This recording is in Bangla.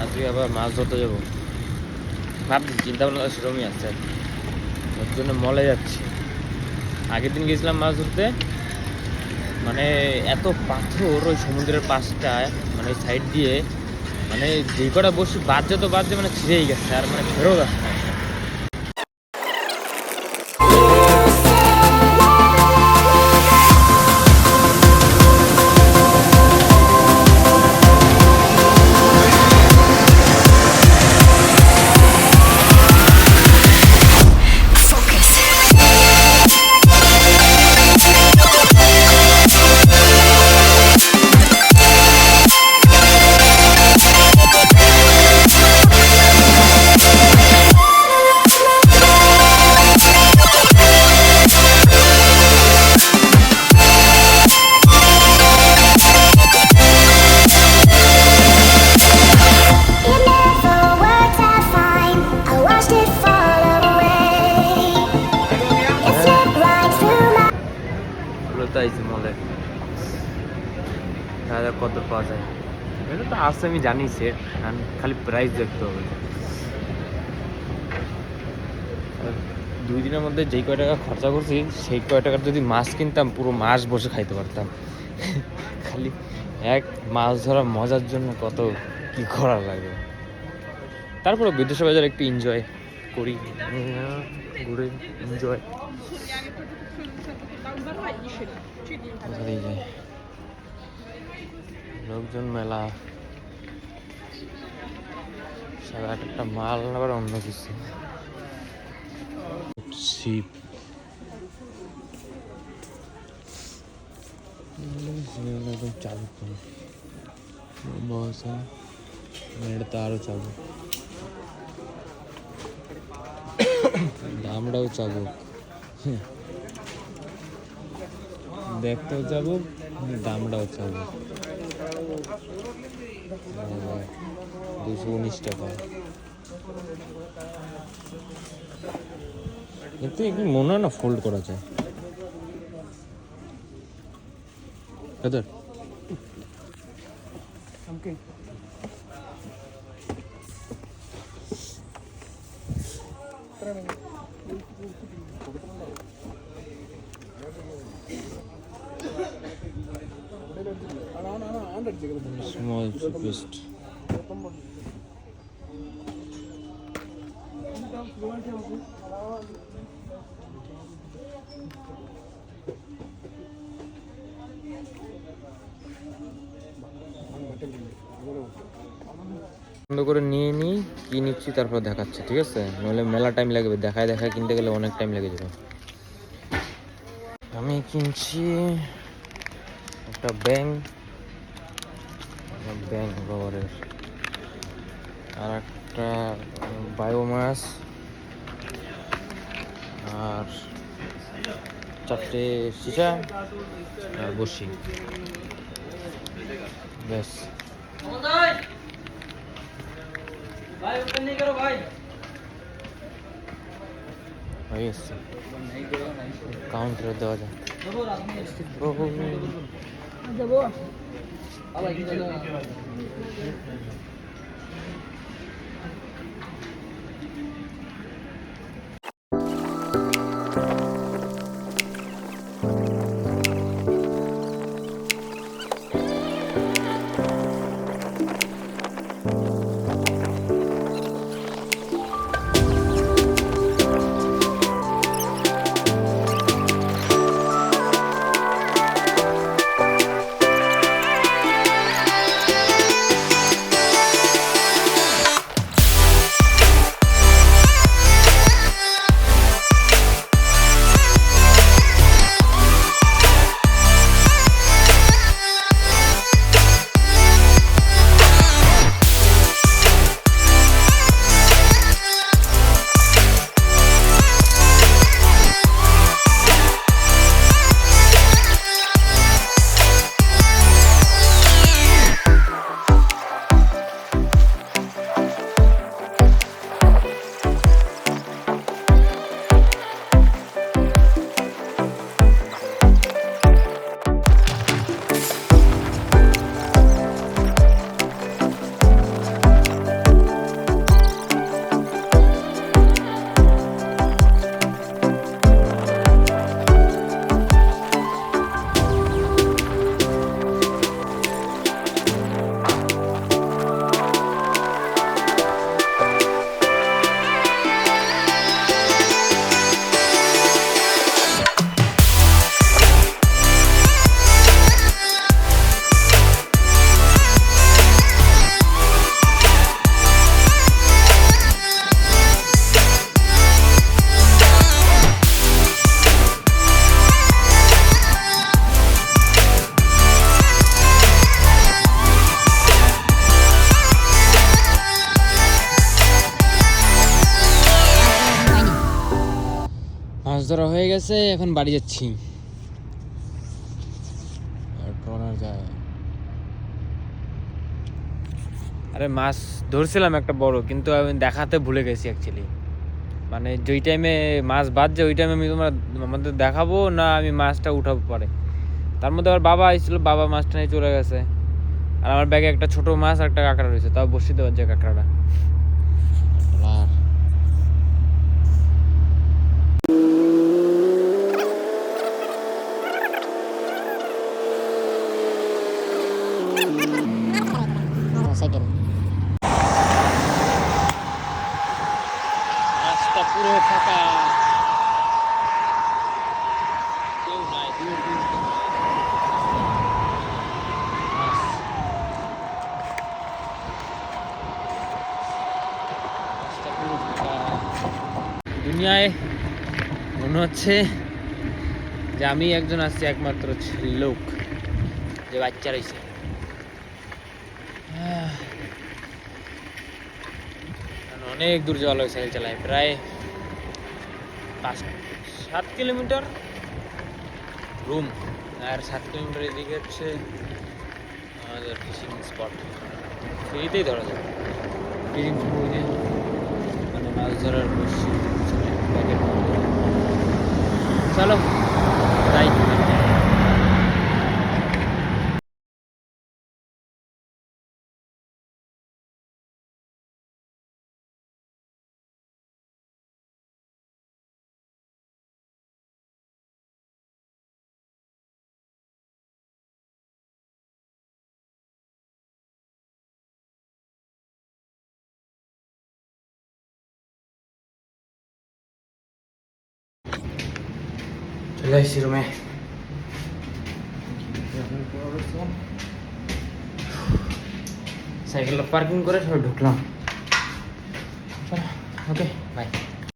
আজকে আবার মাছ ধরতে যাবো ভাবছি, চিন্তা ভাবনা সেরকমই আছে। ওর জন্য মলে যাচ্ছি। আগের দিন গেছিলাম মাছ ধরতে, মানে এত পাথর ওই সমুদ্রের পাশটায়, মানে সাইড দিয়ে, মানে যে কটা বসি বাজছে তো বাজছে, মানে ছিঁড়েই গেছে আর মানে ফেরত আসছে না। মলে কত পাওয়া যায়, এটা তো আছে আমি জানি সেট, খালি প্রাইস দেখতে হবে। 2 দিনের মধ্যে যেই কয় টাকা খরচা করছি সেই কয় টাকার যদি মাছ কিনতাম পুরো মাস বসে খাইতে পারতাম। খালি এক মাছ ধরা মজার জন্য কত কি করা লাগে। তারপরে বিদেশে বাজার একটু এনজয় করি, ঘুরে এনজয় যায়। লোকজন মেলা, সারা একটা মাল আবার অন্য কিছু। শিপ চালু করে মেয়েটা আরো চালু, দামটাও চাবুক, দেখতেও চাবুক, দামটাও চাবুক। 219 টাকা। এতে একটু মনে হয় না ফোল্ড করা যায়। এদের small cheapest. বন্ধ করে নিয়ে নিই কি নিচ্ছি, তারপর দেখাচ্ছি, ঠিক আছে? নইলে মেলা টাইম লাগবে, দেখায় দেখায় কিনতে গেলে অনেক টাইম লেগে যাবে। আমি কিনছি একটা ব্যাং রবারের, আর একটা বায়োমাস, আর 4টে সীসা আর বসি, ব্যাস। হয়ে গেছে, কাউন্টারে দেওয়া যায়। ধরা হয়ে গেছে, এখন বাড়ি যাচ্ছি। আরে মাছ ধরছিলাম একটা বড়, কিন্তু আমি দেখাতে ভুলে গেছি অ্যাকচুয়ালি। মানে যেই টাইমে মাছ বাজছে ওই টাইমে আমি আমাদের দেখাবো না আমি মাছটা উঠাবো পরে। তার মধ্যে আবার বাবা আসছিল, বাবা মাছটা নিয়ে চলে গেছে। আর আমার ব্যাগে একটা ছোট মাছ আর একটা কাঁকড়া রয়েছে, তাও বসি দেওয়ার যে কাঁকড়াটা। সাইকেল রাস্তা পুরো ফাঁকা, কেউ নাই, দূর দূর কেউ নাই। রাস্তা পুরো ফাঁকা। দুনিয়ায় মনে হচ্ছে যে আমি একজন আছি একমাত্র লোক যে বাচ্চা রয়েছে। অনেক দূর যাওয়া লাগে সাইকেল চালায়, প্রায় 5-7 কিলোমিটার রুম, আর 7 কিলোমিটার এদিকে হচ্ছে আমাদের ফিশিং স্পট। ফ্রিতেই ধরা যায় ফিশিং স্পট, মানে মাছ ধরার বসি। চলো তাই। চলে আসছি রুমে। সাইকেলটা পার্কিং করে সব ঢুকলাম। Okay bye.